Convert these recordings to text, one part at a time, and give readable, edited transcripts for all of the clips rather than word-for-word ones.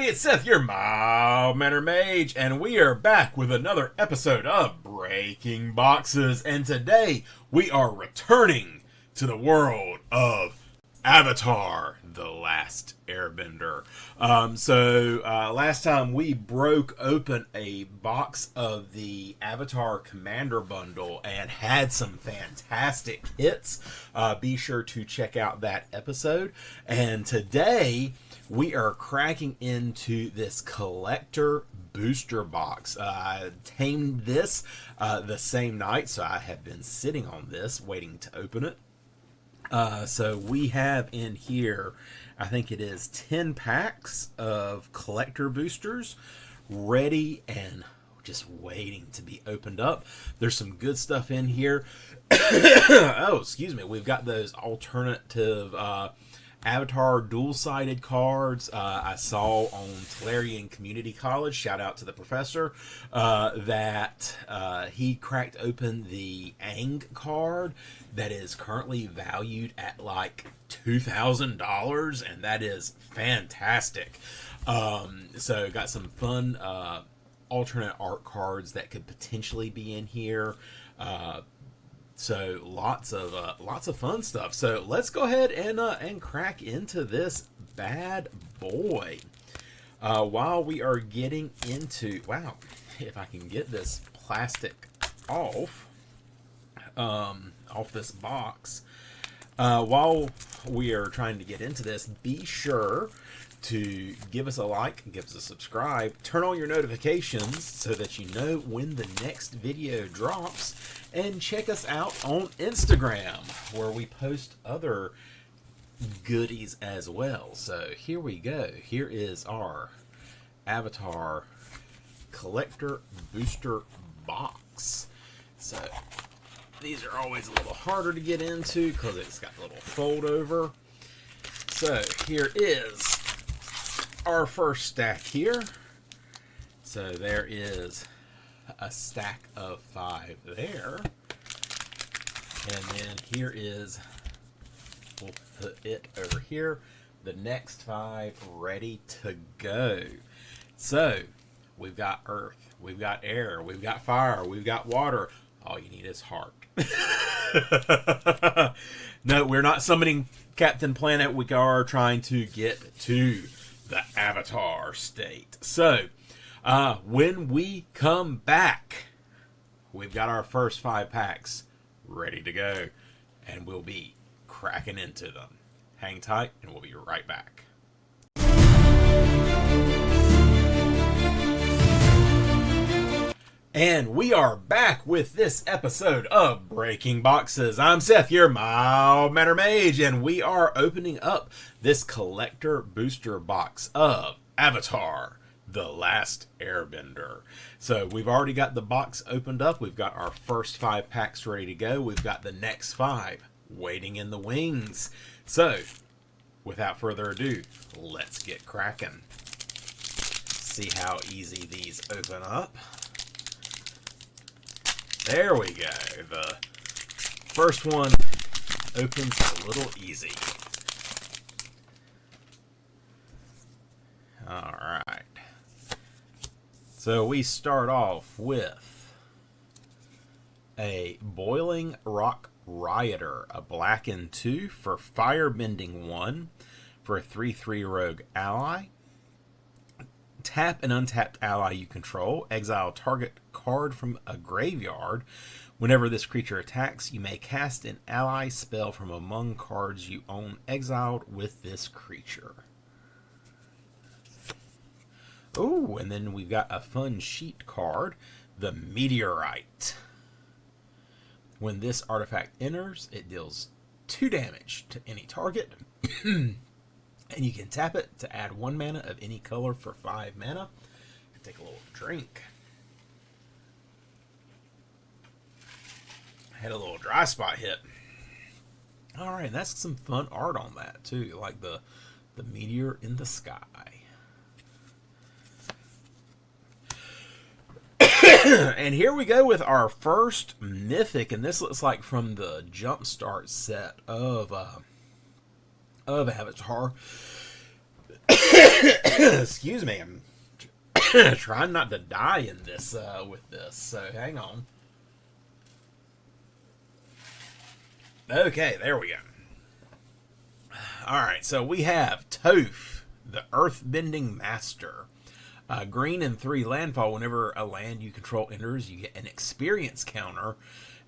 everybody, it's Seth, your Mild Mannered Mage, and we are back with another episode of Breaking Boxes, and today we are returning to the world of Avatar, The Last Airbender. Last time we broke open a box of the Avatar Commander Bundle and had some fantastic hits. Be sure to check out that episode. And today we are cracking into this collector booster box. I tamed this the same night, so I have been sitting on this waiting to open it. So we have in here, I think it is 10 packs of collector boosters ready and just waiting to be opened up. There's some good stuff in here. Oh, excuse me. We've got those alternative Avatar dual-sided cards. I saw on Tolarian Community College, shout out to the professor, that he cracked open the Aang card that is currently valued at like $2,000, and that is fantastic. So got some fun alternate art cards that could potentially be in here. So lots of fun stuff. So let's go ahead and crack into this bad boy. While we are getting into, wow, if I can get this plastic off this box. While we are trying to get into this, be sure to give us a like, give us a subscribe, turn on your notifications so that you know when the next video drops, and check us out on Instagram where we post other goodies as well. So here we go. Here is our Avatar collector booster box. So these are always a little harder to get into because it's got a little fold over. So here is our first stack here. So there is a stack of 5 there. And then here is, we'll put it over here, the next 5 ready to go. So we've got earth, we've got air, we've got fire, we've got water. All you need is heart. No, we're not summoning Captain Planet. We are trying to get to the Avatar state. So, when we come back, we've got our first 5 packs ready to go, and we'll be cracking into them. Hang tight, and we'll be right back. And we are back with this episode of Breaking Boxes. I'm Seth, your Mild Mannered Mage, and we are opening up this collector booster box of Avatar, The Last Airbender. So we've already got the box opened up. We've got our first 5 packs ready to go. We've got the next 5 waiting in the wings. So without further ado, let's get cracking. See how easy these open up. There we go. The first one opens a little easy. Alright. So we start off with a Boiling Rock Rioter, a black and 2 for firebending 1 for a 3/3 rogue ally. Tap an untapped ally you control. Exile target card from a graveyard. Whenever this creature attacks, you may cast an ally spell from among cards you own exiled with this creature. Oh, and then we've got a fun sheet card, the Meteorite. When this artifact enters, it deals 2 damage to any target. And you can tap it to add 1 mana of any color for 5 mana. Take a little drink. I had a little dry spot hit. Alright, that's some fun art on that too. Like the meteor in the sky. And here we go with our first mythic, and this looks like from the Jumpstart set of Avatar. Excuse me, I'm trying not to die in this with this, so hang on. Okay, there we go. Alright, so we have Toph, the earthbending master. Green and 3 landfall. Whenever a land you control enters, you get an experience counter.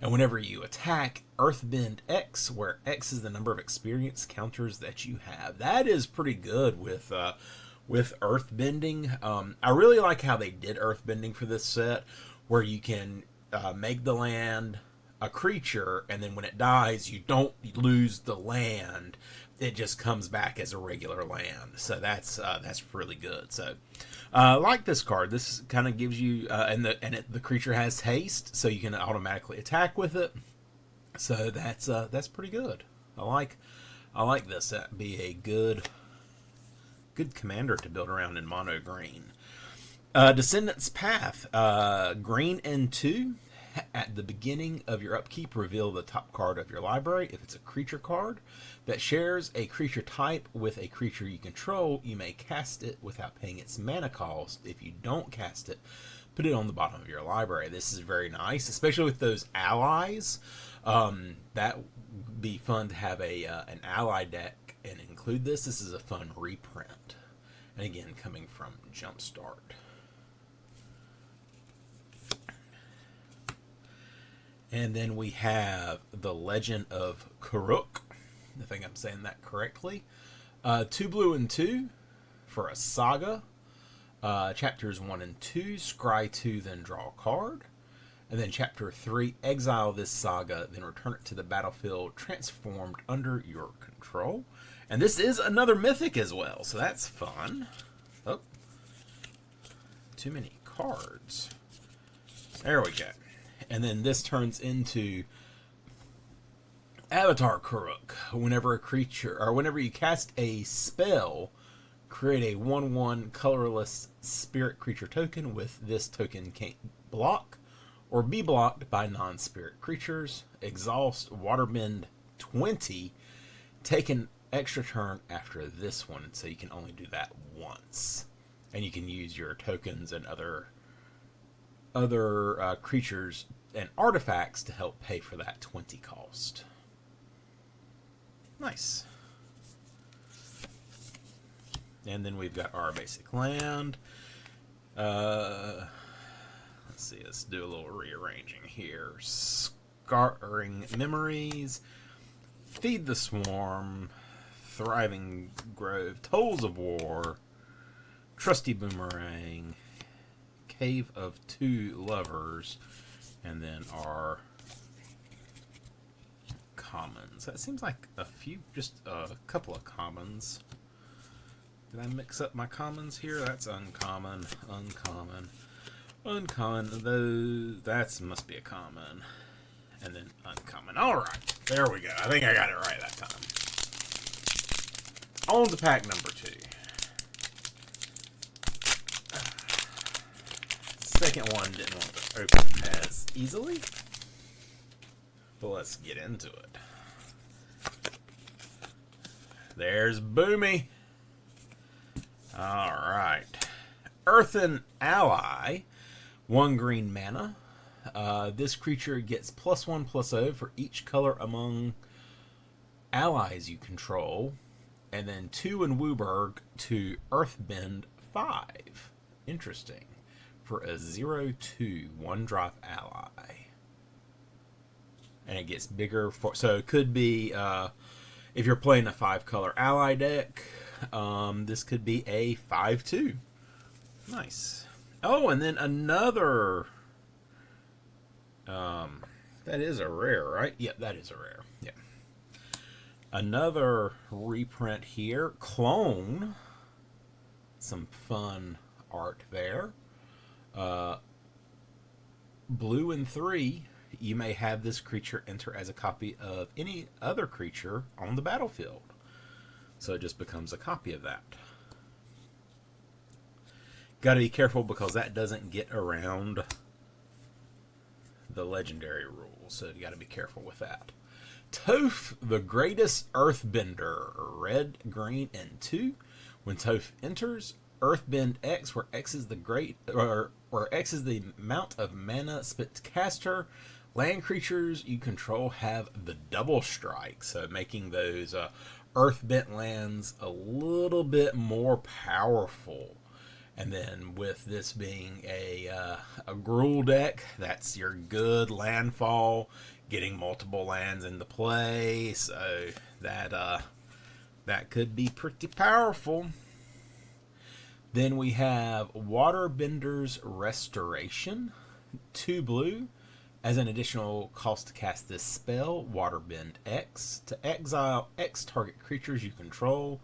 And whenever you attack, earthbend X, where X is the number of experience counters that you have. That is pretty good with earthbending. I really like how they did earthbending for this set, where you can make the land a creature, and then when it dies, you don't lose the land. It just comes back as a regular land. So that's really good. So like this card, this kind of gives you the creature has haste, so you can automatically attack with it. So that's pretty good. I like this. That'd be a good commander to build around in mono green. Descendant's Path, green and 2. At the beginning of your upkeep, reveal the top card of your library. If it's a creature card that shares a creature type with a creature you control, you may cast it without paying its mana cost. If you don't cast it, put it on the bottom of your library. This is very nice, especially with those allies. That would be fun to have an ally deck and include this. This is a fun reprint. And again, coming from Jumpstart. And then we have The Legend of Kuruk. I think I'm saying that correctly. 2 blue and 2 for a saga. Chapters 1 and 2, scry 2, then draw a card. And then Chapter 3, exile this saga, then return it to the battlefield transformed under your control. And this is another mythic as well, so that's fun. Oh, too many cards. There we go. And then this turns into Avatar Kuruk. Whenever a creature, or whenever you cast a spell, create a 1/1 colorless spirit creature token. With this token can't block or be blocked by non-spirit creatures. Exhaust Waterbend 20. Take an extra turn after this one, so you can only do that once. And you can use your tokens and other creatures and artifacts to help pay for that 20 cost. Nice. And then we've got our basic land. Let's see, let's do a little rearranging here. Scarring Memories, Feed the Swarm, Thriving Grove, Tolls of War, Trusty Boomerang, Cave of 2 Lovers, and then our commons. That seems like just a couple of commons. Did I mix up my commons here? That's uncommon, uncommon, uncommon. That must be a common. And then uncommon. Alright, there we go. I think I got it right that time. On to pack number 2. Second one didn't want to open as easily, but let's get into it. There's Boomy. Alright. Earthen Ally, 1 green mana. This creature gets +1/+0 for each color among allies you control, and then 2 in Wooburg to Earthbend 5. Interesting. For a 0/2 1-drop ally. And it gets bigger so it could be if you're playing a 5-color ally deck, this could be a 5/2. Nice. Oh, and then another that is a rare, right? Yep, that is a rare. Yeah. Another reprint here. Clone. Some fun art there. Blue and 3, you may have this creature enter as a copy of any other creature on the battlefield. So it just becomes a copy of that. Gotta be careful because that doesn't get around the legendary rule. So you gotta be careful with that. Toph, the Greatest Earthbender, red, green, and 2. When Toph enters, earthbend X, where X is where X is the amount of mana spent to cast her. Land creatures you control have the double strike, so making those earthbent lands a little bit more powerful. And then with this being a Gruul deck, that's your good landfall, getting multiple lands into play, so that could be pretty powerful. Then we have Waterbender's Restoration, 2 blue. As an additional cost to cast this spell, Waterbend X, to exile X target creatures you control,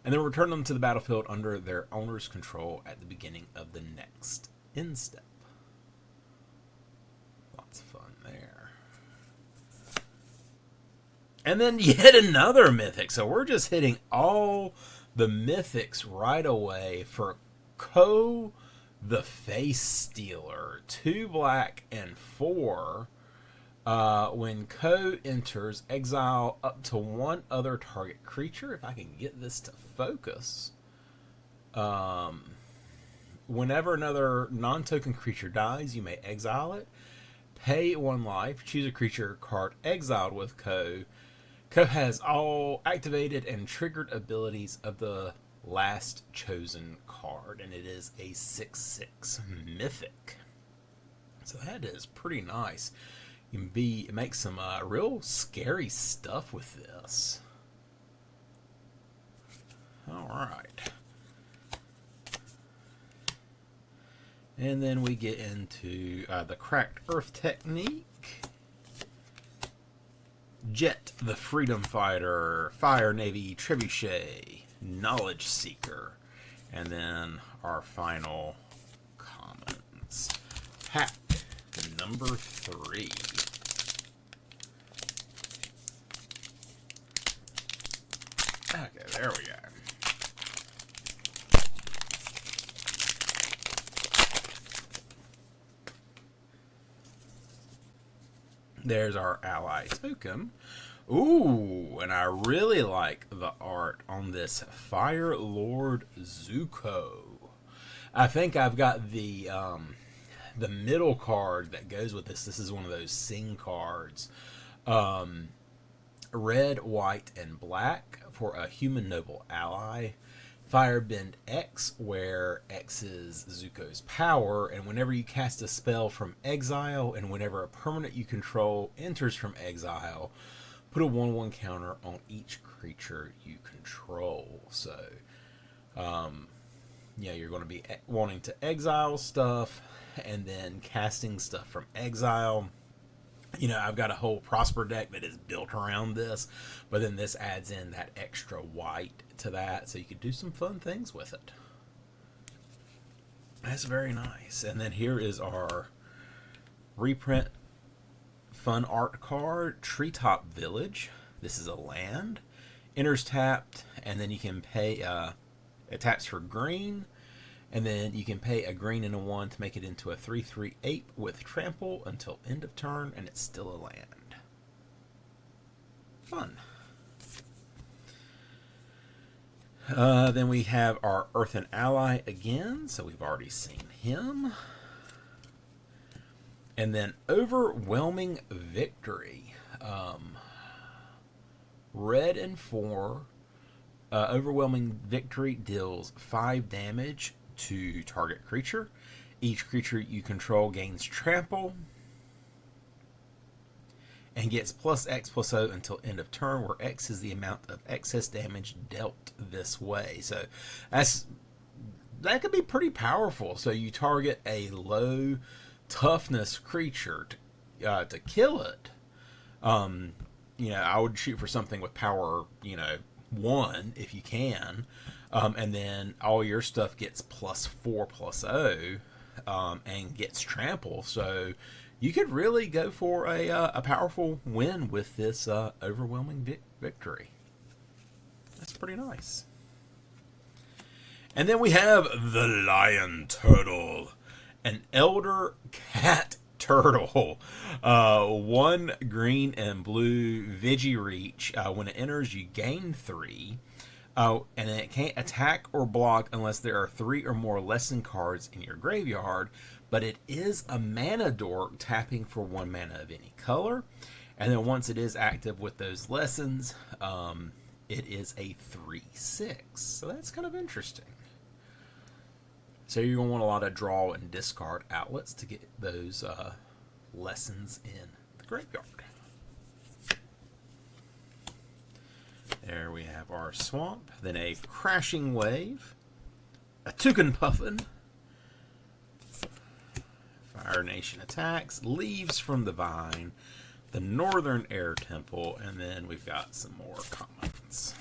and then return them to the battlefield under their owner's control at the beginning of the next end step. Lots of fun there. And then yet another mythic. So we're just hitting all the mythics right away for Ko the Face Stealer. 2 black and 4. When Ko enters, exile up to 1 other target creature. If I can get this to focus. Whenever another non-token creature dies, you may exile it. Pay 1 life. Choose a creature card exiled with Ko. Ko has all activated and triggered abilities of the last chosen card, and it is a 6/6 mythic. So that is pretty nice. You can make some real scary stuff with this. All right. And then we get into the Cracked Earth technique. Jet the Freedom Fighter, Fire Navy Trebuchet, Knowledge Seeker, and then our final commons. Pack number 3. Okay, there we go. There's our ally token. Ooh, and I really like the art on this Fire Lord Zuko. I think I've got the middle card that goes with this. This is one of those Sing cards. Red, white, and black for a human noble ally. Firebend X, where X is Zuko's power, and whenever you cast a spell from exile, and whenever a permanent you control enters from exile, put a 1/1 counter on each creature you control. So, yeah, you're going to be wanting to exile stuff, and then casting stuff from exile. You know, I've got a whole Prosper deck that is built around this, but then this adds in that extra white to that, so you could do some fun things with it. That's very nice. And then here is our reprint fun art card, Treetop Village. This is a land. Enters tapped, and then you can pay, it taps for green, and then you can pay a green and a 1 to make it into a 3/3 ape with trample until end of turn, and it's still a land. Fun. Then we have our Earthen Ally again, so we've already seen him. And then Overwhelming Victory. Red and 4. Overwhelming Victory deals 5 damage to target creature. Each creature you control gains trample and gets +X/+0 until end of turn, where X is the amount of excess damage dealt this way. So that could be pretty powerful. So you target a low toughness creature to kill it. You know, I would shoot for something with power, 1 if you can. And then all your stuff gets +4/+0 and gets trample. So you could really go for a powerful win with this Overwhelming Victory. That's pretty nice. And then we have the Lion Turtle, an Elder Cat Turtle. 1 green and blue Vigi Reach. When it enters, you gain 3. Oh, and it can't attack or block unless there are 3 or more lesson cards in your graveyard. But it is a mana dork, tapping for 1 mana of any color. And then once it is active with those lessons, it is a 3/6. So that's kind of interesting. So you're going to want a lot of draw and discard outlets to get those lessons in the graveyard. There we have our swamp. Then a crashing wave. A toucan puffin. Fire Nation attacks. Leaves from the vine. The Northern Air Temple. And then we've got some more commons.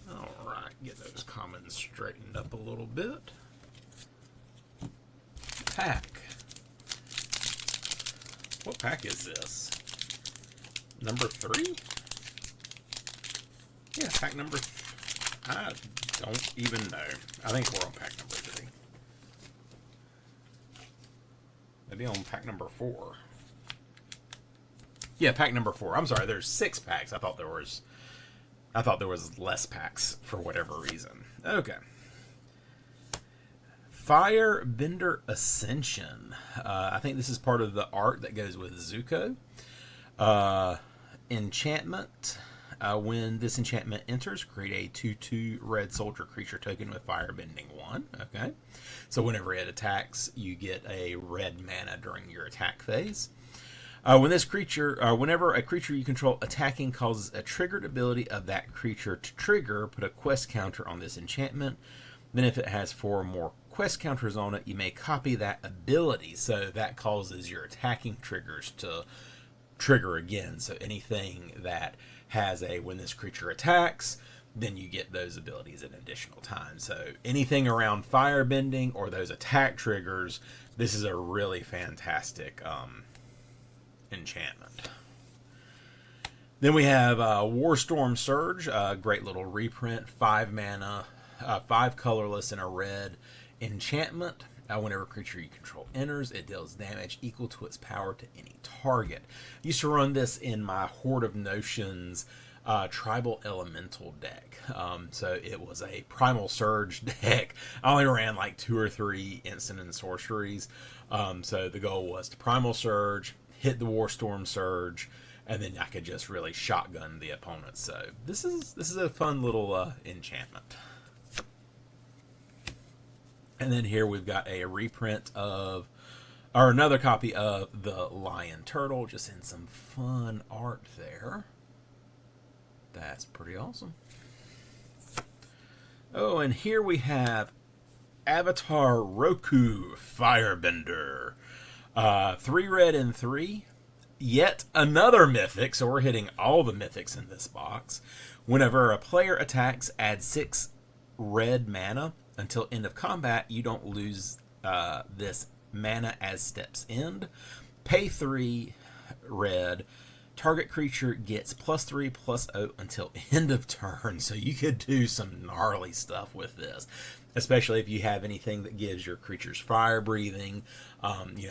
Alright, get those commons straightened up a little bit. Pack. What pack is this? Number 3? Yeah, pack number... I don't even know. I think we're on pack number 3. Maybe on pack number 4. Yeah, pack number 4. I'm sorry, there's 6 packs. I thought there was less packs for whatever reason. Okay. Firebender Ascension. I think this is part of the art that goes with Zuko. Enchantment. When this enchantment enters, create a 2/2 red soldier creature token with firebending 1. Okay. So whenever it attacks, you get a red mana during your attack phase. Whenever a creature you control attacking causes a triggered ability of that creature to trigger, put a quest counter on this enchantment. Then if it has 4 or more quest counters on it, you may copy that ability. So that causes your attacking triggers to trigger again. So anything that has a when this creature attacks, then you get those abilities an additional time. So anything around firebending or those attack triggers, this is a really fantastic enchantment. Then we have Warstorm Surge, a great little reprint, 5 mana, 5 colorless and a red enchantment. Whenever a creature you control enters, it deals damage equal to its power to any target. I used to run this in my Horde of Notions Tribal Elemental deck. So it was a Primal Surge deck. I only ran like 2 or 3 instant and sorceries. So the goal was to Primal Surge, hit the Warstorm Surge, and then I could just really shotgun the opponent. So this is a fun little enchantment. And then here we've got a reprint of, or another copy of the Lion Turtle, just in some fun art there. That's pretty awesome. Oh, and here we have Avatar Roku Firebender. 3 red and 3. Yet another mythic, so we're hitting all the mythics in this box. Whenever a player attacks, add 6 red mana. Until end of combat, you don't lose this mana as steps end. Pay 3 red. Target creature gets +3/+0 until end of turn. So you could do some gnarly stuff with this, especially if you have anything that gives your creatures fire breathing.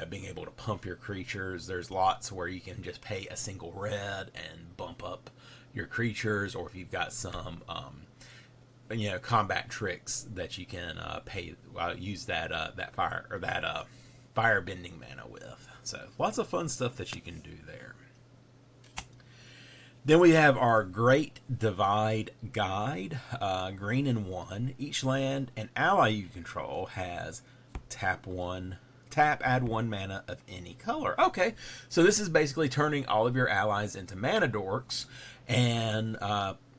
Being able to pump your creatures. There's lots where you can just pay a single red and bump up your creatures, or if you've got some combat tricks that you can use that fire or that fire bending mana with. So lots of fun stuff that you can do there. Then we have our Great Divide Guide, green and 1. Each land and ally you control has tap, add 1 mana of any color. Okay, so this is basically turning all of your allies into mana dorks and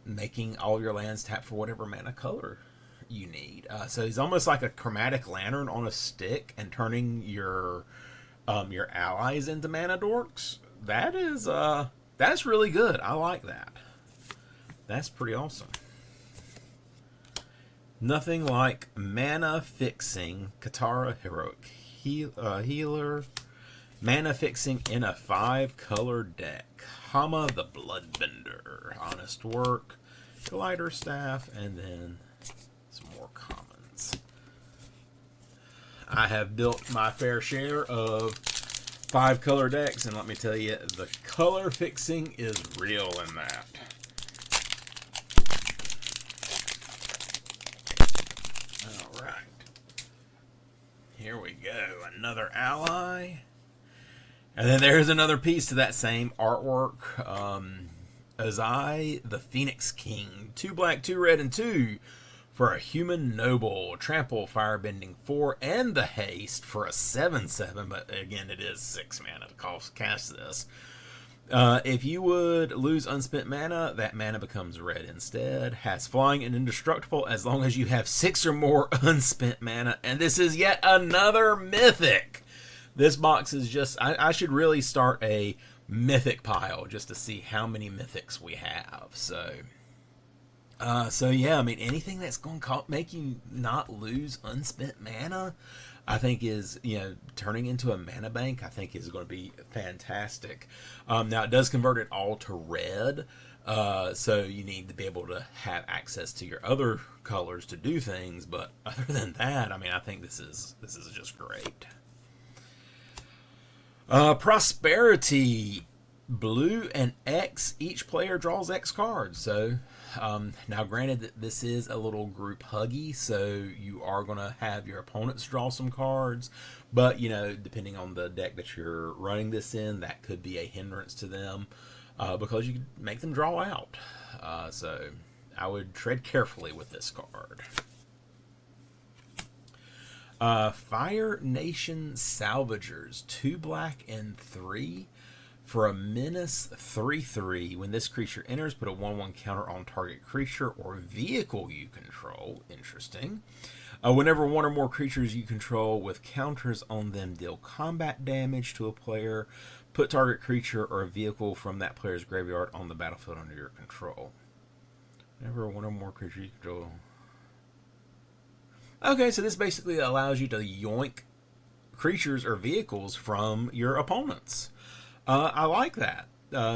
making all of your lands tap for whatever mana color you need. So he's almost like a chromatic lantern on a stick and turning your allies into mana dorks. That's really good. I like that. That's pretty awesome. Nothing like mana fixing Katara Heroic Healer. Mana fixing in a 5-color deck. Hama the Bloodbender. Honest Work. Glider Staff. And then some more commons. I have built my fair share of 5-color decks, and let me tell you, the color fixing is real in that. here we go. Another ally. And then there's another piece to that same artwork. Azai, the Phoenix King. 2 black, 2 red, and 2 for a human noble. Trample, firebending 4, and the haste for a 7/7. But again, it is 6 mana to cast this. If you would lose unspent mana, that mana becomes red instead. Has flying and indestructible as long as you have 6 or more unspent mana. And this is yet another mythic. This box is just... I should really start a mythic pile just to see how many mythics we have. So yeah, I mean, anything that's going to make you not lose unspent mana, I think is, turning into a mana bank, I think is going to be fantastic. Now, it does convert it all to red, so you need to be able to have access to your other colors to do things, but other than that, I mean, I think this is just great. Prosperity. Blue and X, each player draws X cards. So, now granted that this is a little group huggy, so you are going to have your opponents draw some cards, but, depending on the deck that you're running this in, that could be a hindrance to them, because you could make them draw out. So, I would tread carefully with this card. Fire Nation Salvagers, 2 black and 3 for a menace 3/3. When this creature enters, put a 1/1 counter on target creature or vehicle you control. Interesting. Whenever one or more creatures you control with counters on them deal combat damage to a player, put target creature or a vehicle from that player's graveyard on the battlefield under your control. Whenever one or more creatures you control... Okay, so this basically allows you to yoink creatures or vehicles from your opponents. I like that.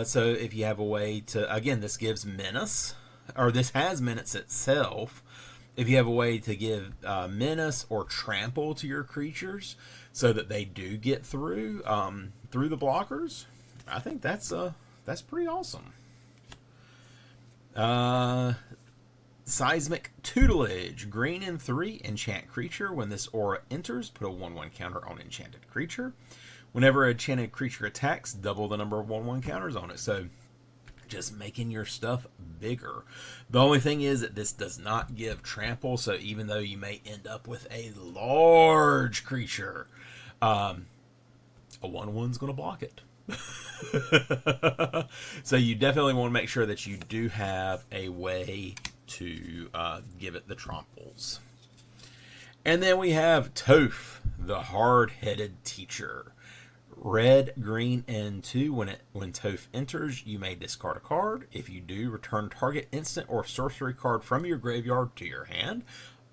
So if you have a way to... Again, this gives menace, or this has menace itself. If you have a way to give menace or trample to your creatures so that they do get through the blockers, I think that's pretty awesome. Seismic Tutelage. Green and 3, enchant creature. When this aura enters, put a 1/1 counter on enchanted creature. Whenever a enchanted creature attacks, double the number of 1/1 counters on it. So, just making your stuff bigger. The only thing is that this does not give trample, so even though you may end up with a large creature, a 1/1's going to block it. So you definitely want to make sure that you do have a way to give it the tramples. And then we have Toph, the hard-headed teacher. Red, green, and 2. When Toph enters, you may discard a card. If you do, return target instant or sorcery card from your graveyard to your hand.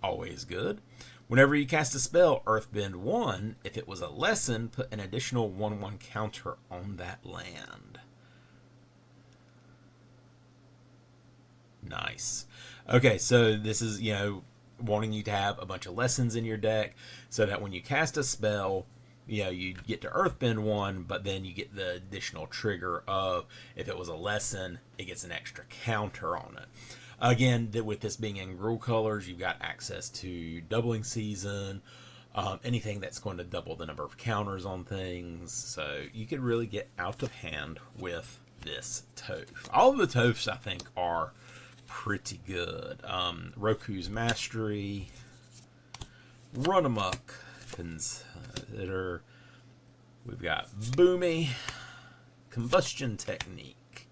Always good. Whenever you cast a spell, earthbend 1. If it was a lesson, put an additional 1/1 counter on that land. Nice. Okay, so this is, wanting you to have a bunch of lessons in your deck so that when you cast a spell, you get to earthbend 1, but then you get the additional trigger of, if it was a lesson, it gets an extra counter on it. Again, with this being in Gruul colors, you've got access to doubling season, anything that's going to double the number of counters on things. So you could really get out of hand with this Toph. All of the Tophs, I think, are pretty good. Roku's Mastery, Run Amok, Consider. We've got Boomy, Combustion Technique,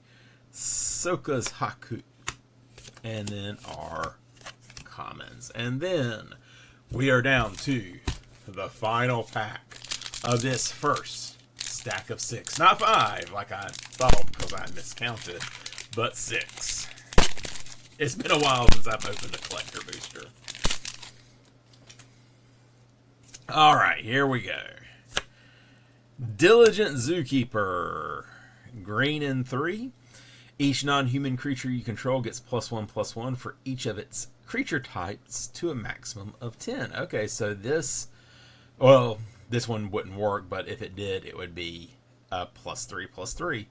Soka's Haku, and then our commons. And then we are down to the final pack of this first stack of 6. Not 5, like I thought, because I miscounted, but 6. It's been a while since I've opened a collector booster. Alright, here we go. Diligent Zookeeper. Green and 3. Each non-human creature you control gets +1/+1 for each of its creature types to a maximum of 10. Okay, so this one wouldn't work, but if it did, it would be +3/+3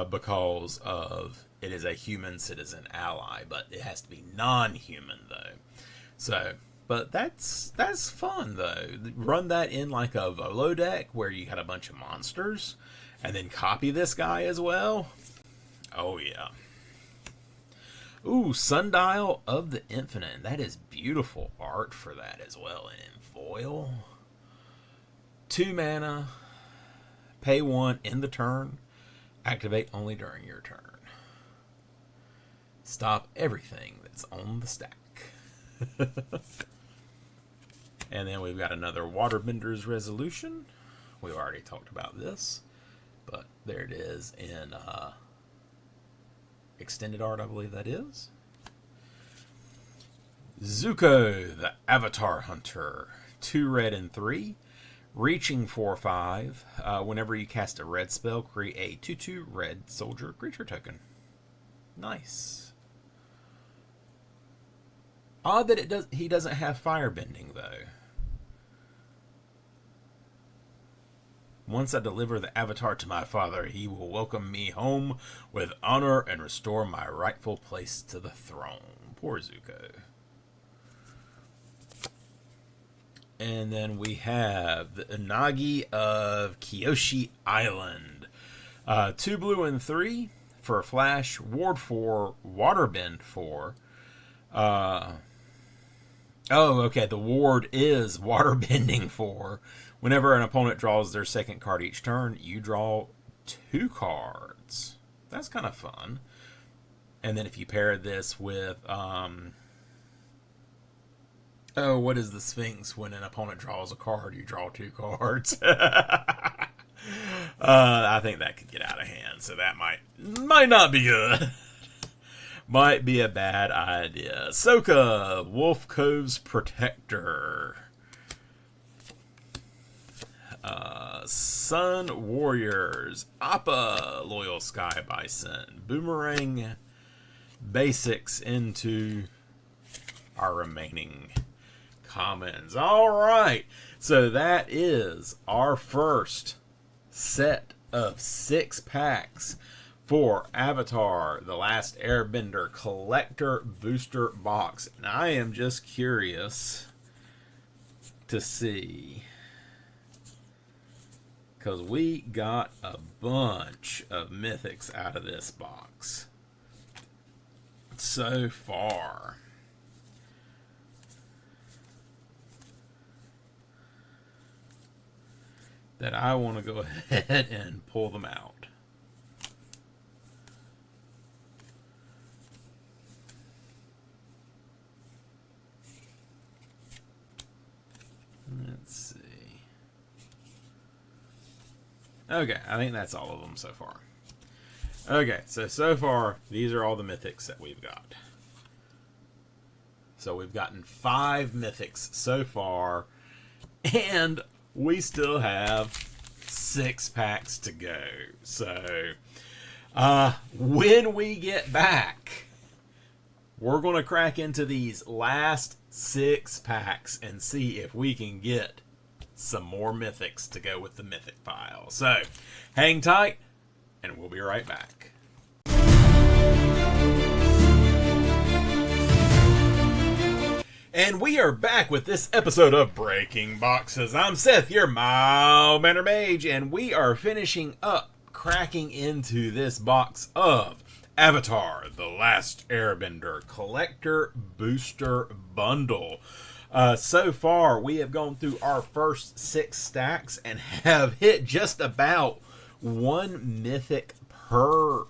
because of it is a human citizen ally, but it has to be non-human though. So But that's fun though. Run that in like a Volo deck where you had a bunch of monsters, and then copy this guy as well. Oh yeah. Ooh, Sundial of the Infinite. That is beautiful art for that as well. And in foil. 2 mana. Pay 1 in the turn. Activate only during your turn. Stop everything that's on the stack. And then we've got another Waterbender's Resolution. We've already talked about this, but there it is in extended art, I believe that is. Zuko, the Avatar Hunter. 2 red and 3. Reaching for 5. Whenever you cast a red spell, create a 2/2 red soldier creature token. Nice. Odd that he doesn't have firebending though. Once I deliver the Avatar to my father, he will welcome me home with honor and restore my rightful place to the throne. Poor Zuko. And then we have the Unagi of Kyoshi Island. 2 blue and 3 for a flash, ward 4, waterbend 4. Oh, okay, the ward is waterbending 4. Whenever an opponent draws their second card each turn, you draw 2 cards. That's kind of fun. And then if you pair this with, oh, what is the Sphinx? When an opponent draws a card, you draw 2 cards. I think that could get out of hand, so that might not be good. Might be a bad idea. Soka, Wolf Cove's Protector. Sun Warriors, Appa, Loyal Sky Bison. Boomerang basics into our remaining commons. Alright, so that is our first set of 6 packs for Avatar, The Last Airbender Collector Booster Box. And I am just curious to see, because we got a bunch of mythics out of this box so far. That I want to go ahead and pull them out. Let's see. Okay, I think that's all of them so far. Okay, so far, these are all the mythics that we've got. So we've gotten 5 mythics so far, and we still have 6 packs to go. So, when we get back, we're going to crack into these last 6 packs and see if we can get some more mythics to go with the mythic pile. So, hang tight, and we'll be right back. And we are back with this episode of Breaking Boxes. I'm Seth, your Mild Mannered Mage, and we are finishing up cracking into this box of Avatar, The Last Airbender Collector Booster Bundle. So far, we have gone through our first 6 stacks and have hit just about 1 mythic per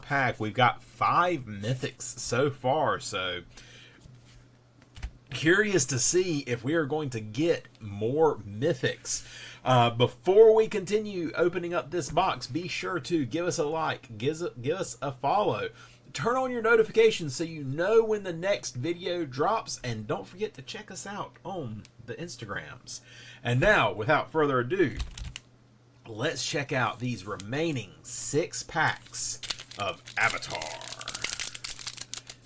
pack. We've got 5 mythics so far, so curious to see if we are going to get more mythics. Before we continue opening up this box, be sure to give us a like, give us a follow, turn on your notifications so you know when the next video drops, and don't forget to check us out on the Instagrams. And now, without further ado, let's check out these remaining 6 packs of Avatar.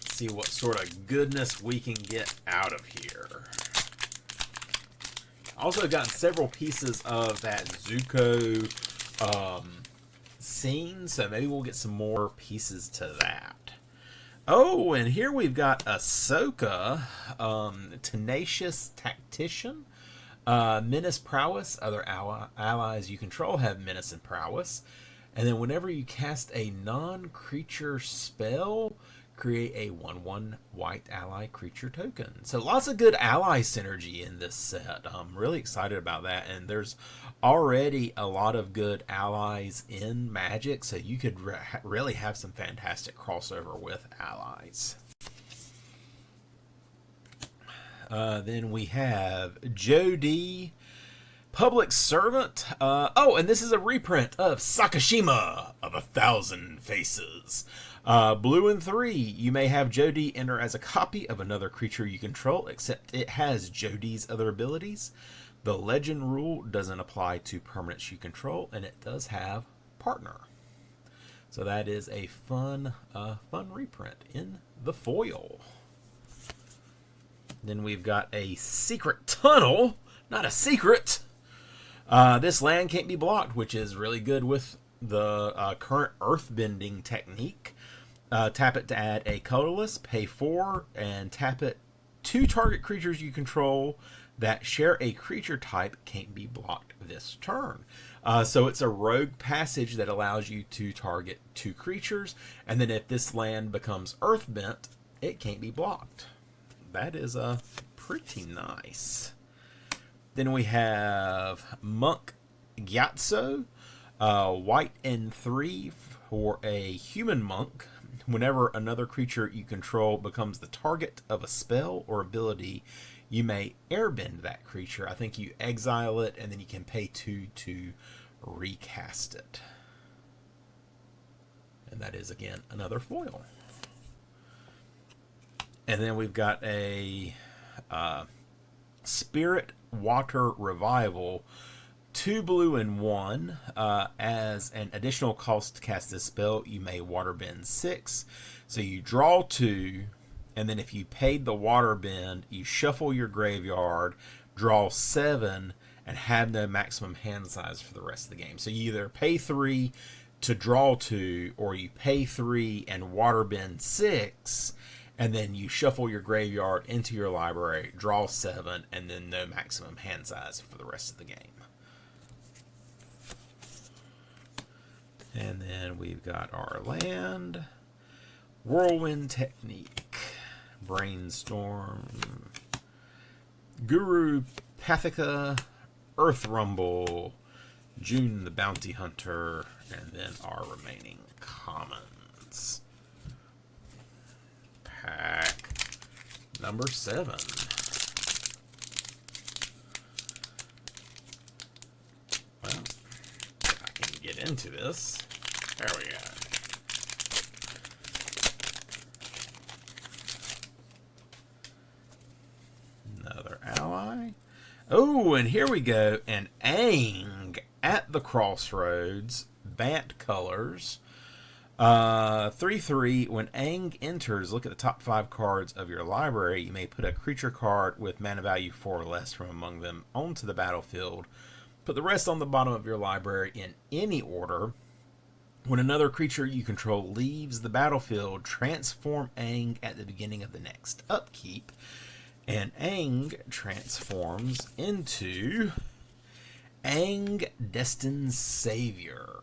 See what sort of goodness we can get out of here. Also gotten several pieces of that Zuko scene, so maybe we'll get some more pieces to that. Oh, and here we've got Ahsoka, Tenacious Tactician, Menace Prowess. Other allies you control have Menace and Prowess. And then whenever you cast a non-creature spell, create a 1/1 white ally creature token. So lots of good ally synergy in this set. I'm really excited about that. And there's already a lot of good allies in Magic, so you could really have some fantastic crossover with allies. Then we have Jody, Public Servant. And this is a reprint of Sakashima of 1,000 Faces. Blue and 3, you may have Jody enter as a copy of another creature you control, except it has Jody's other abilities. The legend rule doesn't apply to permanents you control, and it does have Partner. So that is a fun reprint in the foil. Then we've got a Secret Tunnel, not a secret. This land can't be blocked, which is really good with the current earthbending technique. Tap it to add a colorless, pay 4, and tap it. 2 target creatures you control that share a creature type can't be blocked this turn. So it's a rogue passage that allows you to target 2 creatures, and then if this land becomes earthbent, it can't be blocked. That is pretty nice. Then we have Monk Gyatso, white and 3 for a human monk. Whenever another creature you control becomes the target of a spell or ability, you may airbend that creature. I think you exile it, and then you can pay 2 to recast it. And that is, again, another foil. And then we've got a Spirit Water Revival, 2 blue and 1. As an additional cost to cast this spell, you may waterbend 6. So you draw 2, and then if you paid the waterbend, you shuffle your graveyard, draw 7, and have no maximum hand size for the rest of the game. So you either pay 3 to draw 2, or you pay 3 and waterbend 6, and then you shuffle your graveyard into your library, draw 7, and then no maximum hand size for the rest of the game. And then we've got our land, Whirlwind Technique, Brainstorm, Guru Pathika, Earth Rumble, June the Bounty Hunter, and then our remaining commons. Pack number 7. Well, if I can get into this. There we go. Another ally. Oh, and here we go. An Aang at the Crossroads. Bant colors. 3/3. When Aang enters, look at the top 5 cards of your library. You may put a creature card with mana value 4 or less from among them onto the battlefield. Put the rest on the bottom of your library in any order. When another creature you control leaves the battlefield, transform Aang at the beginning of the next upkeep. And Aang transforms into Aang Destined Savior.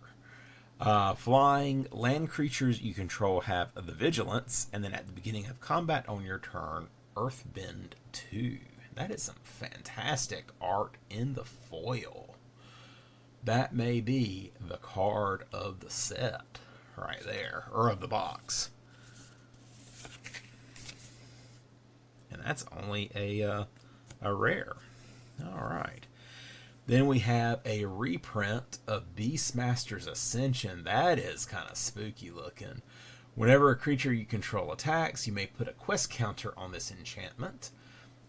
Flying land creatures you control have the vigilance, and then at the beginning of combat on your turn, Earthbend 2. That is some fantastic art in the foil. That may be the card of the set right there, or of the box. And that's only a rare. All right. Then we have a reprint of Beastmaster's Ascension. That is kind of spooky looking. Whenever a creature you control attacks, you may put a quest counter on this enchantment.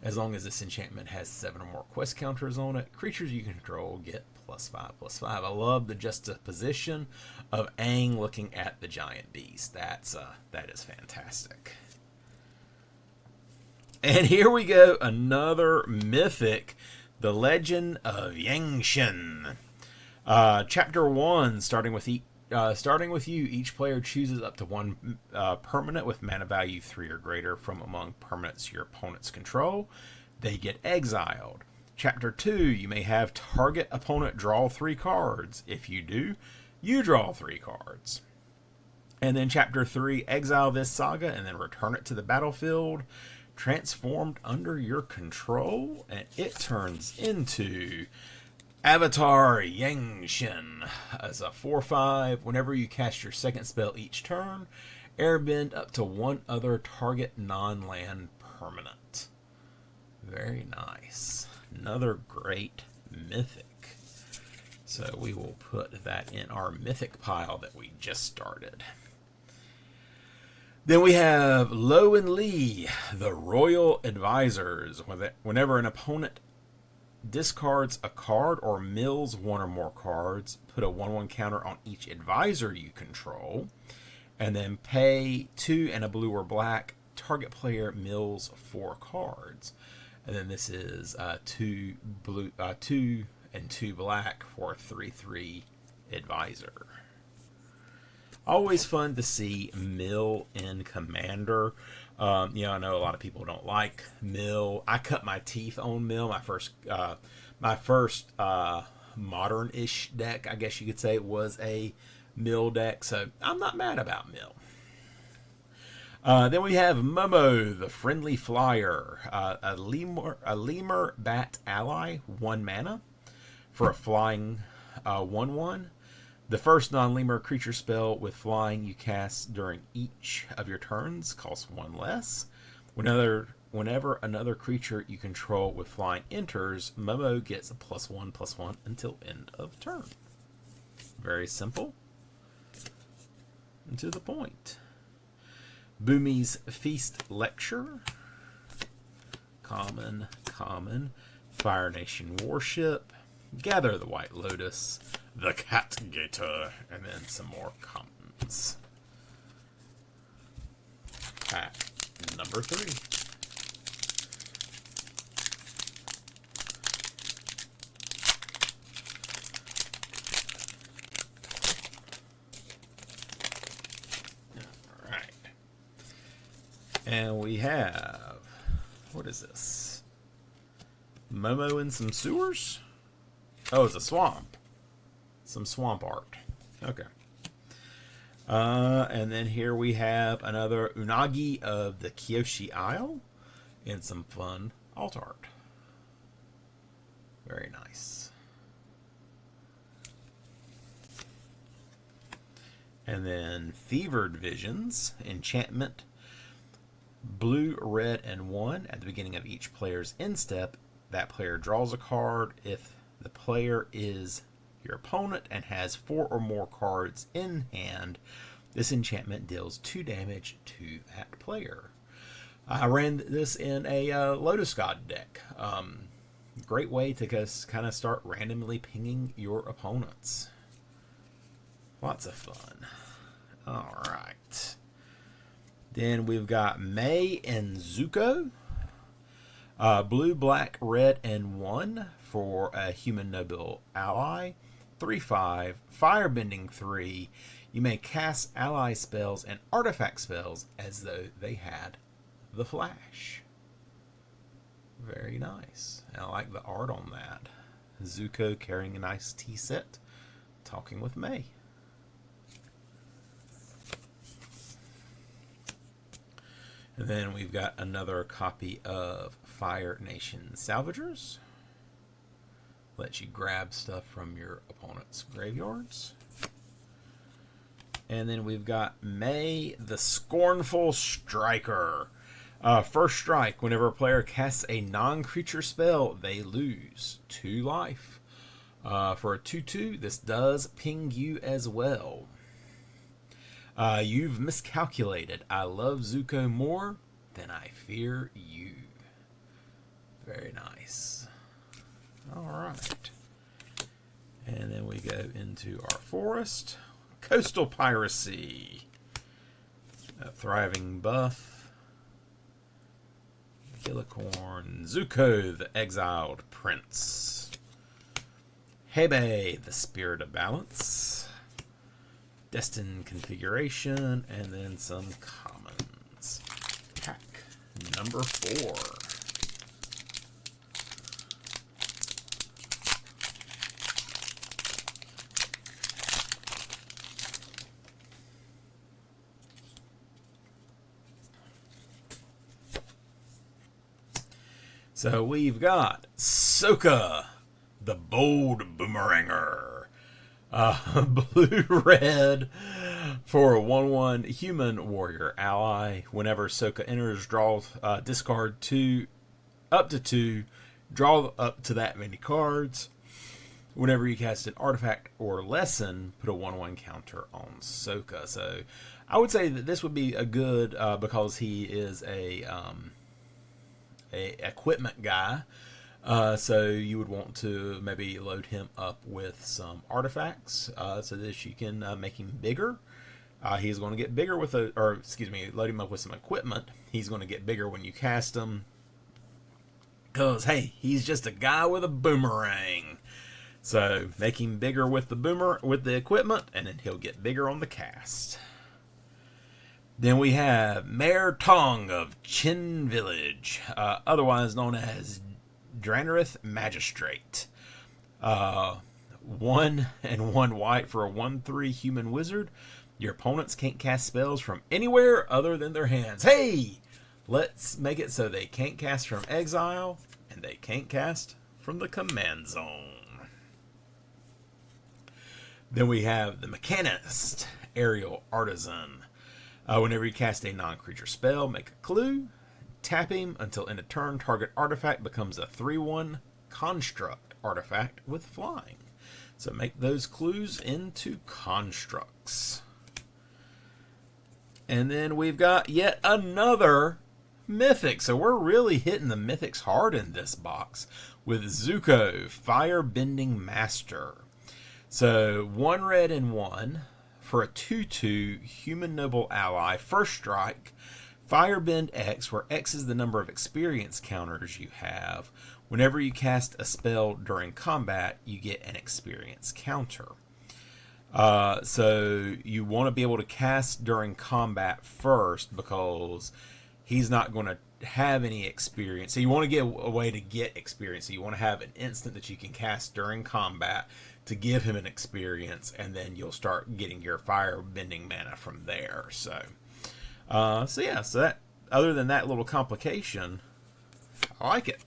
As long as this enchantment has 7 or more quest counters on it, creatures you control get +5/+5. I love the juxtaposition of Aang looking at the giant beast. That is fantastic. And here we go, another mythic, The Legend of Yangshin. Chapter 1, starting with starting with you, each player chooses up to one permanent with mana value 3 or greater from among permanents your opponents control. They get exiled. Chapter 2, you may have target opponent draw 3 cards. If you do, you draw 3 cards. And then Chapter 3, exile this saga and then return it to the battlefield, transformed under your control, and it turns into Avatar Yangshin. As a 4/5, whenever you cast your second spell each turn, airbend up to one other target non-land permanent. Very nice. Another great mythic. So we will put that in our mythic pile that we just started. Then we have Lo and Lee, the Royal Advisors. Whenever an opponent discards a card or mills one or more cards, put a 1/1 counter on each advisor you control, and then pay 2 and a blue or black. Target player mills 4 cards. And then this is 2 blue, 2 and 2 black for a 3/3 advisor. Always fun to see mill in Commander. I know a lot of people don't like mill. I cut my teeth on mill. My first modern-ish deck, I guess you could say, was a mill deck. So I'm not mad about mill. Then we have Momo, the Friendly Flyer, a lemur bat ally, 1 mana for a flying 1/1. The first non-lemur creature spell with flying you cast during each of your turns costs 1 less. Whenever another creature you control with flying enters, Momo gets a +1/+1 until end of turn. Very simple and to the point. Bumi's Feast Lecture. Common. Fire Nation Warship. Gather the White Lotus. The Cat Gator. And then some more commons. Pack number 3. And we have, what is this? Momo in some sewers? Oh, it's a swamp. Some swamp art. Okay. And then here we have another Unagi of the Kyoshi Isle and some fun alt art. Very nice. And then Fevered Visions, enchantment. Blue, red, and 1. At the beginning of each player's end step, that player draws a card. If the player is your opponent and has 4 or more cards in hand, this enchantment deals 2 damage to that player. I ran this in a Lotus God deck. Great way to kind of start randomly pinging your opponents. Lots of fun. All right. Then we've got Mei and Zuko. Blue, black, red, and 1 for a human noble ally. 3/5. Firebending 3. You may cast ally spells and artifact spells as though they had the flash. Very nice. I like the art on that. Zuko carrying a nice tea set, talking with Mei. And then we've got another copy of Fire Nation Salvagers. Lets you grab stuff from your opponent's graveyards. And then we've got Mei, the Scornful Striker. First strike, whenever a player casts a non-creature spell, they lose 2 life. For a 2/2, this does ping you as well. You've miscalculated. I love Zuko more than I fear you. Very nice. Alright. And then we go into our forest. Coastal Piracy. A thriving buff. Gillicorn. Zuko, the Exiled Prince. Hebe, the Spirit of Balance. Destined configuration, and then some commons. Pack number 4. So we've got Soka, the Bold Boomeranger. Blue-red for a 1/1 human warrior ally. Whenever Soka enters, draw, discard up to 2, draw up to that many cards. Whenever you cast an artifact or lesson, put a 1/1 counter on Soka. So I would say that this would be a good, because he is a equipment guy. So you would want to maybe load him up with some artifacts, so that you can make him bigger. He's going to get bigger with load him up with some equipment. He's going to get bigger when you cast him, because hey, he's just a guy with a boomerang. So make him bigger with the equipment, and then he'll get bigger on the cast. Then we have Mayor Tong of Chin Village, otherwise known as Draenarith Magistrate. 1 and 1 white for a 1/3 human wizard. Your opponents can't cast spells from anywhere other than their hands. Hey! Let's make it so they can't cast from exile, and they can't cast from the command zone. Then we have the Mechanist, Aerial Artisan. Whenever you cast a non-creature spell, make a clue. Tap him until end of turn. Target artifact becomes a 3/1 construct artifact with flying. So make those clues into constructs. And then we've got yet another mythic. So we're really hitting the mythics hard in this box with Zuko, Firebending Master. So 1 red and 1 for a 2/2 human noble ally. First strike. Firebend X, where X is the number of experience counters you have. Whenever you cast a spell during combat, you get an experience counter. So you want to be able to cast during combat first, because he's not going to have any experience. So you want to get a way to get experience. So you want to have an instant that you can cast during combat to give him an experience, and then you'll start getting your firebending mana from there. So that, other than that little complication, I like it.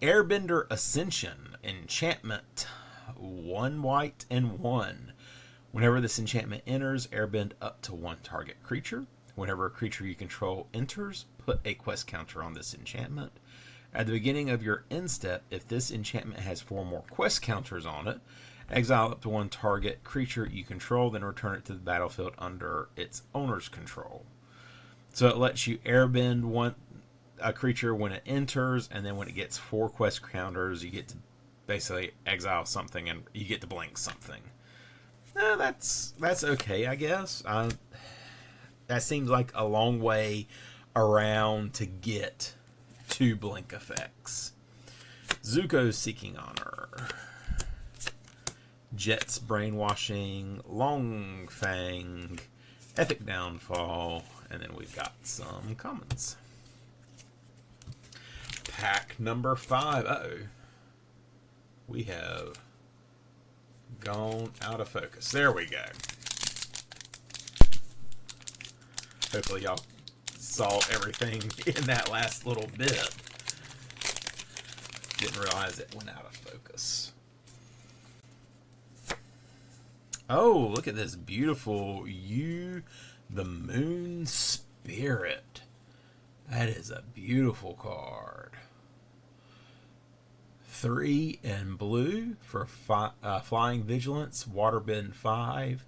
Airbender Ascension enchantment, 1 white and 1. Whenever this enchantment enters, airbend up to 1 target creature. Whenever a creature you control enters, put a quest counter on this enchantment. At the beginning of your end step, if this enchantment has 4 more quest counters on it, exile up to 1 target creature you control, then return it to the battlefield under its owner's control. So it lets you airbend a creature when it enters, and then when it gets 4 quest counters, you get to basically exile something, and you get to blink something. That's okay, I guess. That seems like a long way around to get 2 blink effects. Zuko's Seeking Honor. Jet's Brainwashing, Long Fang, Epic Downfall, and then we've got some commons. Pack number 5. Uh-oh. We have gone out of focus. There we go. Hopefully y'all saw everything in that last little bit. Didn't realize it went out of focus. Oh, look at this beautiful the Moon Spirit. That is a beautiful card. 3 and blue for Flying Vigilance, Waterbend 5.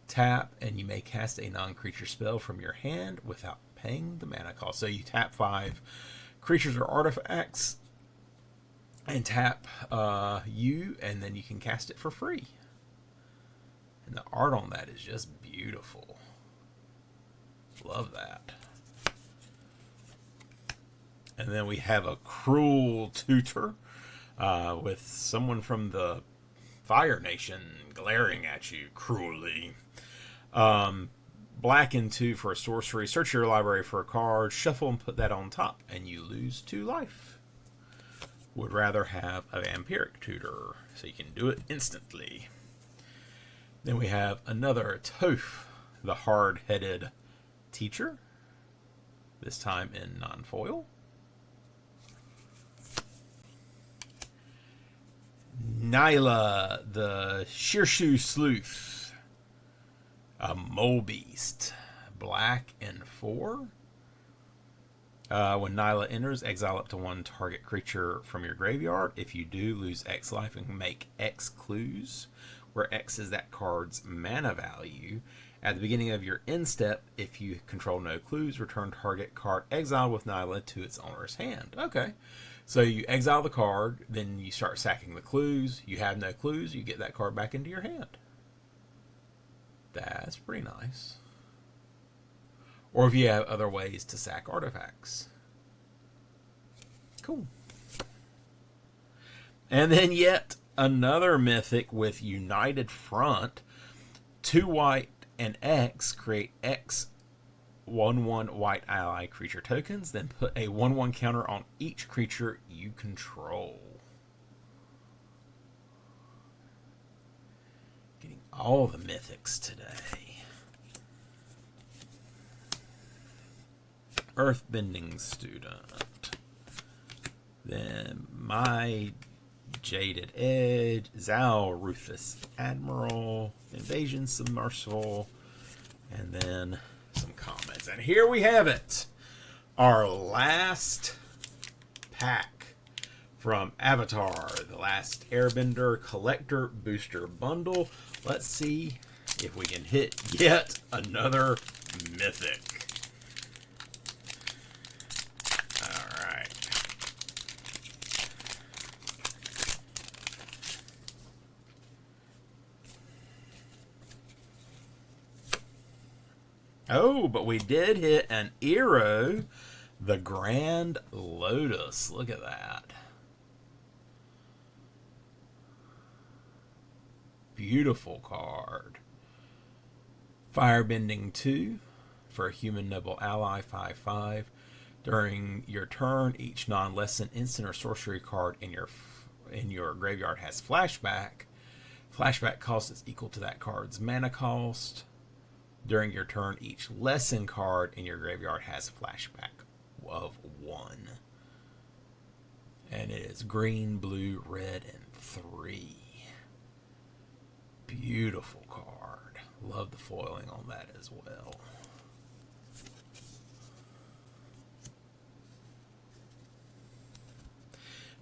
Tap, and you may cast a non-creature spell from your hand without paying the mana cost. So you tap 5 creatures or artifacts, and tap and then you can cast it for free. And the art on that is just beautiful. Love that. And then we have a Cruel Tutor with someone from the Fire Nation glaring at you cruelly. Black and 2 for a sorcery. Search your library for a card, shuffle and put that on top, and you lose 2 life. Would rather have a vampiric tutor, so you can do it instantly. Then we have another Toph, the hard-headed teacher. This time in non-foil. Nyla, the Shearshoe Sleuth. A mole beast. Black and 4. When Nyla enters, exile up to 1 target creature from your graveyard. If you do, lose X life and make X clues, where X is that card's mana value. At the beginning of your end step, if you control no clues, return target card exiled with Nyla to its owner's hand. Okay. So you exile the card, then you start sacking the clues. You have no clues, you get that card back into your hand. That's pretty nice. Or if you have other ways to sack artifacts. Cool. And then yet another mythic with United Front. 2 white and X, create X 1/1 white ally creature tokens, then put a 1/1 counter on each creature you control. Getting all the mythics today. Earthbending Student. Then My Jaded Edge, Zal Ruthless Admiral, Invasion Submersible, and then some comments. And here we have it. Our last pack from Avatar, the Last Airbender Collector Booster Bundle. Let's see if we can hit yet another mythic. Oh, but we did hit an Eero, the Grand Lotus. Look at that. Beautiful card. Firebending 2 for a human noble ally, 5/5. During your turn, each non-lesson instant or sorcery card in your graveyard has flashback. Flashback cost is equal to that card's mana cost. During your turn, each lesson card in your graveyard has flashback of 1. And it is green, blue, red, and 3. Beautiful card. Love the foiling on that as well.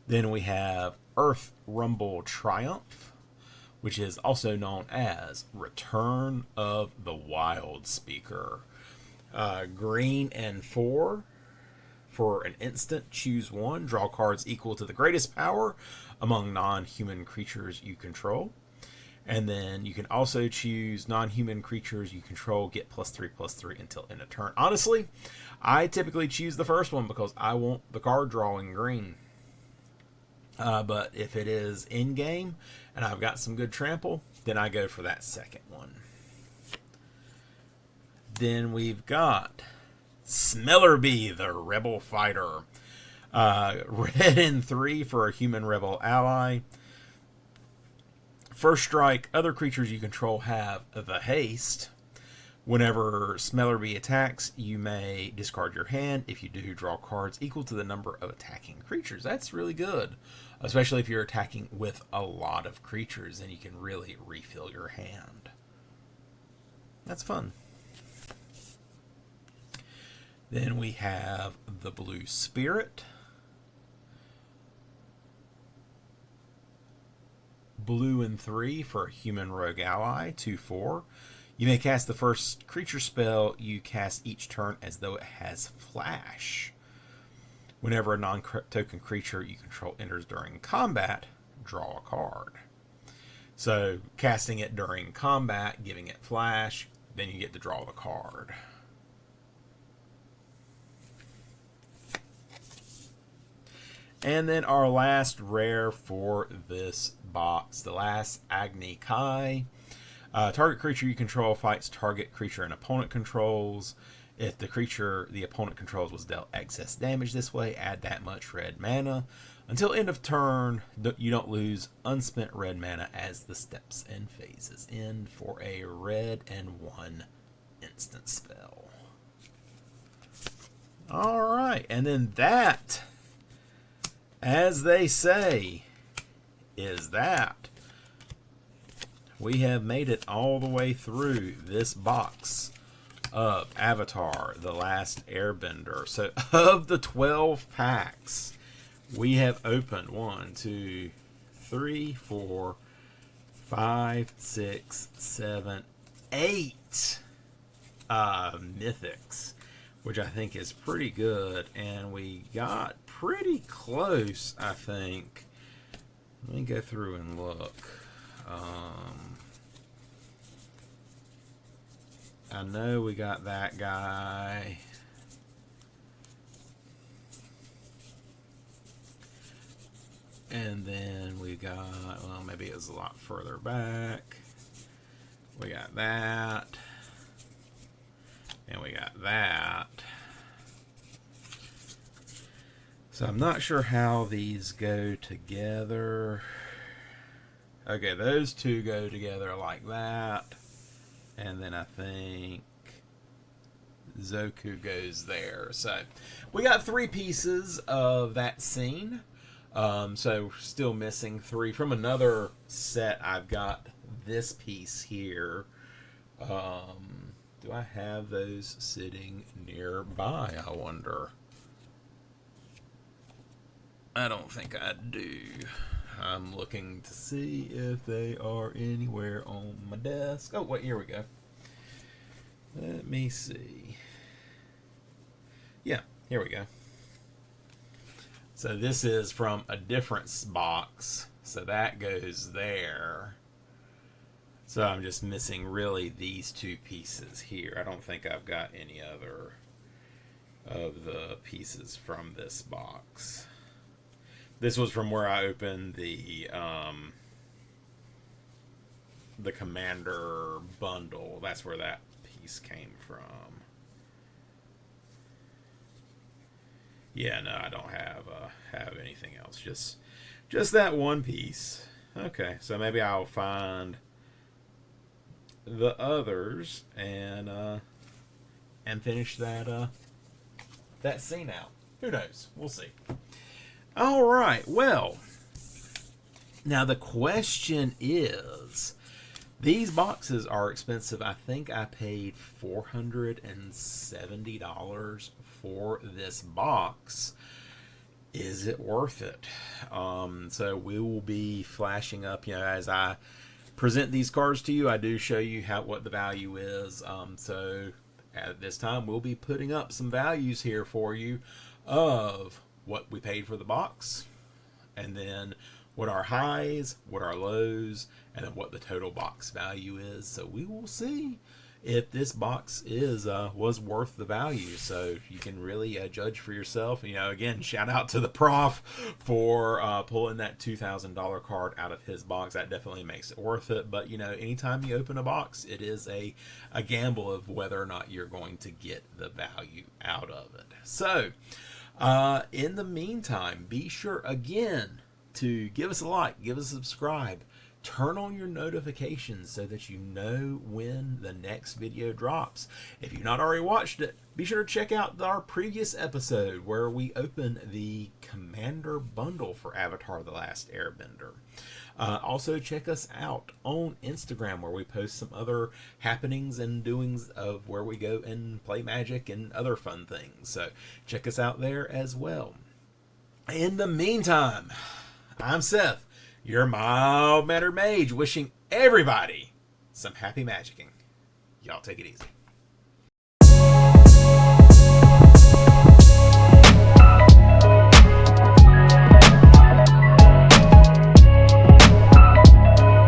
Then we have Earth Rumble Triumph, which is also known as Return of the Wild Speaker. Green and 4 for an instant. Choose 1. Draw cards equal to the greatest power among non-human creatures you control. And then you can also choose non-human creatures you control, get +3/+3 until end of turn. Honestly, I typically choose the first one because I want the card drawing green. But if it is in-game and I've got some good trample, then I go for that second one. Then we've got Smellerbee, the Rebel Fighter. Red and 3 for a human rebel ally. First strike, other creatures you control have the haste. Whenever Smellerbee attacks, you may discard your hand. If you do, draw cards equal to the number of attacking creatures. That's really good, especially if you're attacking with a lot of creatures, and you can really refill your hand. That's fun. Then we have the Blue Spirit. Blue and 3 for a human rogue ally, 2/4. You may cast the first creature spell you cast each turn as though it has flash. Whenever a non-token creature you control enters during combat, draw a card. So casting it during combat, giving it flash, then you get to draw the card. And then our last rare for this box, the Last Agni Kai. Target creature you control fights target creature and opponent controls. If the creature the opponent controls was dealt excess damage this way, add that much red mana. Until end of turn, you don't lose unspent red mana as the steps and phases end for a red and 1 instant spell. Alright, and then that, as they say, is that. We have made it all the way through this box of Avatar, The Last Airbender. So of the 12 packs, we have opened 1, 2, 3, 4, 5, 6, 7, 8 mythics, which I think is pretty good. And we got pretty close, I think. Let me go through and look. I know we got that guy. And then we got, well, maybe it was a lot further back. We got that. And we got that. So I'm not sure how these go together. Okay, those two go together like that. And then I think Zoku goes there. So we got 3 pieces of that scene. So still missing 3 from another set. I've got this piece here. Do I have those sitting nearby, I wonder? I don't think I do. I'm looking to see if they are anywhere on my desk. Oh, wait, here we go. Let me see. Yeah, here we go. So this is from a different box. So that goes there. So I'm just missing really these 2 pieces here. I don't think I've got any other of the pieces from this box. This was from where I opened the Commander bundle. That's where that piece came from. Yeah, no, I don't have anything else. Just that one piece. Okay, so maybe I'll find the others and finish that scene out. Who knows? We'll see. All right. Well, now the question is, these boxes are expensive. I think I paid $470 for this box. Is it worth it? So we will be flashing up, as I present these cards to you, I do show you what the value is. So at this time, we'll be putting up some values here for you of what we paid for the box, and then what our highs, what our lows, and then what the total box value is. So we will see if this box was worth the value. So you can really judge for yourself. Again, shout out to the prof for pulling that $2,000 card out of his box. That definitely makes it worth it. But anytime you open a box, it is a gamble of whether or not you're going to get the value out of it. So in the meantime, be sure again to give us a like, give us a subscribe, turn on your notifications so that you know when the next video drops. If you've not already watched it, be sure to check out our previous episode where we open the Commander bundle for Avatar: The Last Airbender. Also check us out on Instagram where we post some other happenings and doings of where we go and play Magic and other fun things. So check us out there as well. In the meantime, I'm Seth, your Mild Mannered Mage, wishing everybody some happy magicking. Y'all take it easy.